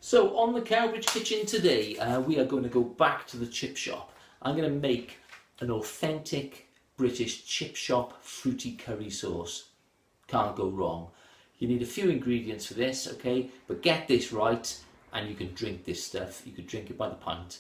So on the Cowbridge Kitchen today, we are going to go back to the chip shop. I'm going to make an authentic British chip shop fruity curry sauce. Can't go wrong. You need a few ingredients for this, okay? But get this right and you can drink this stuff. You could drink it by the pint.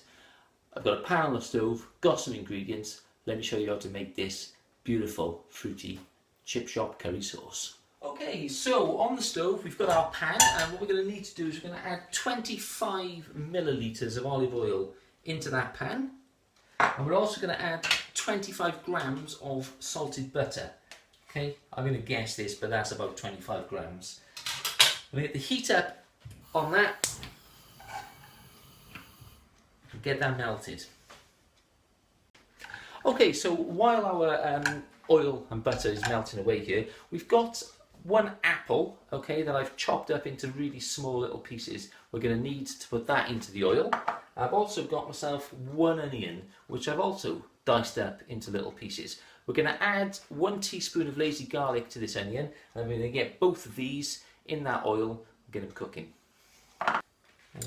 I've got a pan on the stove, got some ingredients. Let me show you how to make this beautiful fruity chip shop curry sauce. Okay, so on the stove we've got our pan, and what we're going to need to do is we're going to add 25 millilitres of olive oil into that pan, and we're also going to add 25 grams of salted butter. Okay, I'm going to guess this, but that's about 25 grams. I'm going to get the heat up on that and get that melted. Okay, so while our oil and butter is melting away here, we've got one apple, okay, that I've chopped up into really small little pieces. We're going to need to put that into the oil. I've also got myself one onion, which I've also diced up into little pieces. We're going to add 1 teaspoon of lazy garlic to this onion, and I'm going to get both of these in that oil and get them cooking. There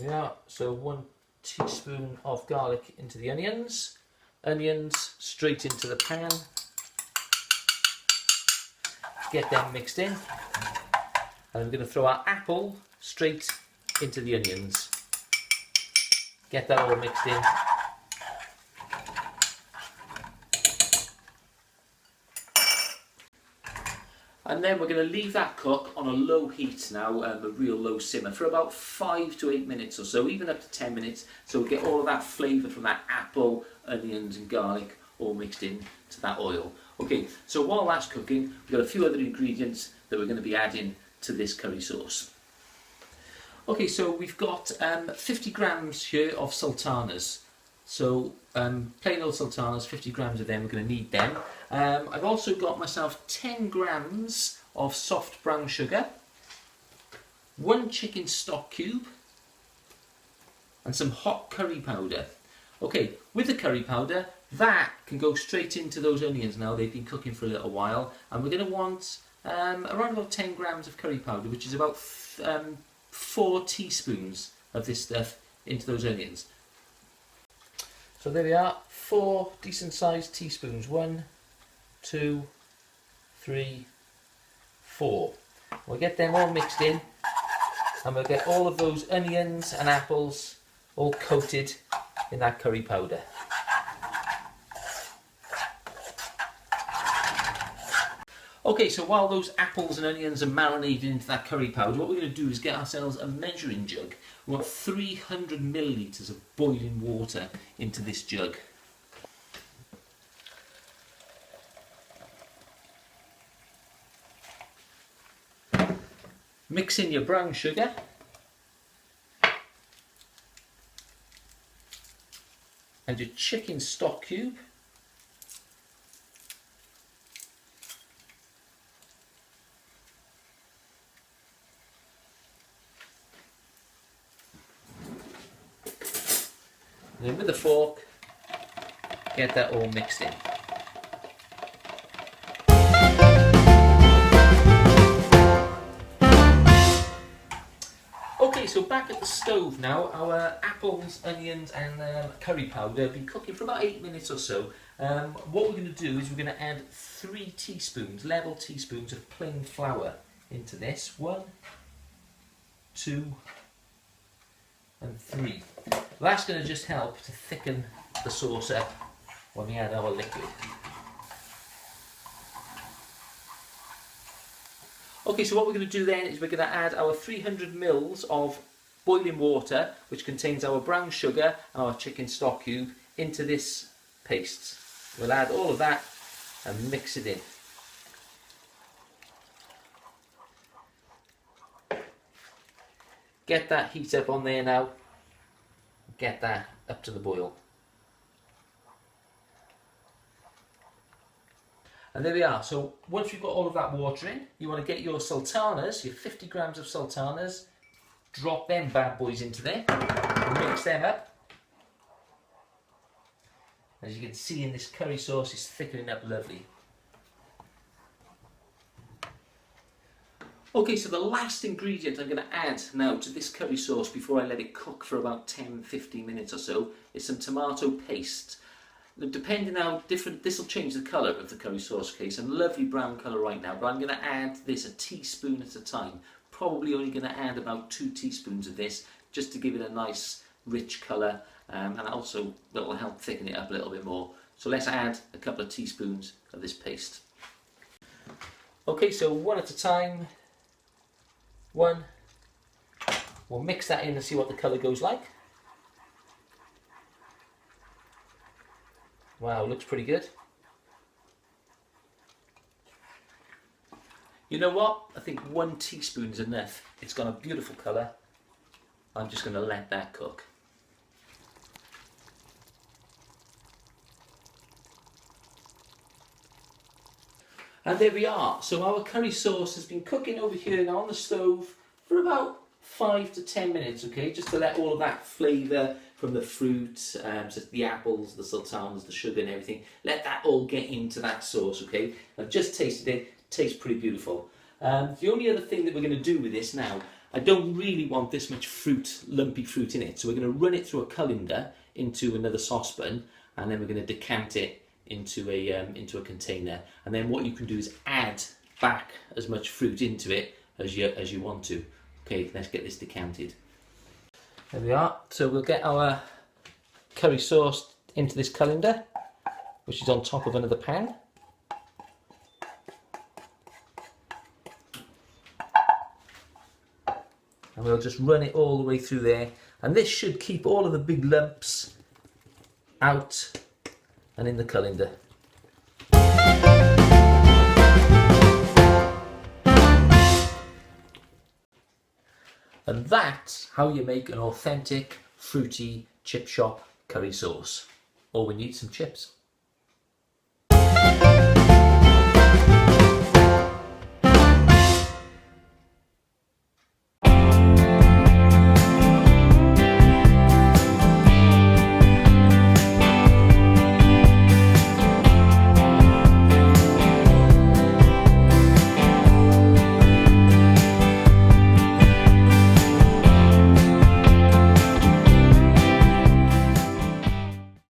we are. So 1 teaspoon of garlic into the onions. Onions straight into the pan. Get them mixed in, and I'm going to throw our apple straight into the onions. Get that all mixed in. And then we're going to leave that cook on a low heat now, a real low simmer, for about 5 to 8 minutes or so, even up to 10 minutes, so we get all of that flavour from that apple, onions and garlic all mixed in to that oil. Okay, so while that's cooking, we've got a few other ingredients that we're going to be adding to this curry sauce. Okay, so we've got 50 grams here of sultanas. So plain old sultanas, 50 grams of them, we're going to need them. I've also got myself 10 grams of soft brown sugar, 1 chicken stock cube, and some hot curry powder. Okay, with the curry powder, that can go straight into those onions now. They've been cooking for a little while, and we're going to want around about 10 grams of curry powder, which is about 4 teaspoons of this stuff into those onions. So there we are, 4 decent sized teaspoons. 1, 2, 3, 4. We'll get them all mixed in, and we'll get all of those onions and apples all coated in that curry powder. Okay, so while those apples and onions are marinated into that curry powder, what we're going to do is get ourselves a measuring jug. We want 300 millilitres of boiling water into this jug. Mix in your brown sugar. And your chicken stock cube. And then with the fork, get that all mixed in. Okay, so back at the stove now, our apples, onions and curry powder have been cooking for about 8 minutes or so. What we're going to do is we're going to add 3 teaspoons, level teaspoons of plain flour into this. 1, 2 and 3. That's going to just help to thicken the sauce up when we add our liquid. Okay, so what we're going to do then is we're going to add our 300 mils of boiling water, which contains our brown sugar and our chicken stock cube, into this paste. We'll add all of that and mix it in. Get that heat up on there now. Get that up to the boil. And there we are. So once you've got all of that water in, you want to get your sultanas, your 50 grams of sultanas, drop them bad boys into there, mix them up. As you can see in this curry sauce, it's thickening up lovely. Okay, so the last ingredient I'm going to add now to this curry sauce before I let it cook for about 10-15 minutes or so is some tomato paste. Now, depending how different, this will change the colour of the curry sauce. Okay, some lovely brown colour right now, but I'm going to add this a teaspoon at a time. Probably only going to add about 2 teaspoons of this just to give it a nice rich colour, and also that will help thicken it up a little bit more. So let's add a couple of teaspoons of this paste. Okay, so one at a time. One. We'll mix that in and see what the colour goes like. Wow, looks pretty good. You know what? I think 1 teaspoon is enough. It's got a beautiful colour. I'm just going to let that cook. And there we are. So our curry sauce has been cooking over here now on the stove for about 5 to 10 minutes, okay? Just to let all of that flavour from the fruit, so the apples, the sultanas, the sugar and everything, let that all get into that sauce, okay? I've just tasted it. Tastes pretty beautiful. The only other thing that we're going to do with this now, I don't really want this much fruit, lumpy fruit in it, so we're going to run it through a colander into another saucepan, and then we're going to decant it into a container, and then what you can do is add back as much fruit into it as you want to. Okay, let's get this decanted. There we are. So we'll get our curry sauce into this colander, which is on top of another pan. And we'll just run it all the way through there, and this should keep all of the big lumps out and in the colander. And that's how you make an authentic fruity chip shop curry sauce. Or we need some chips.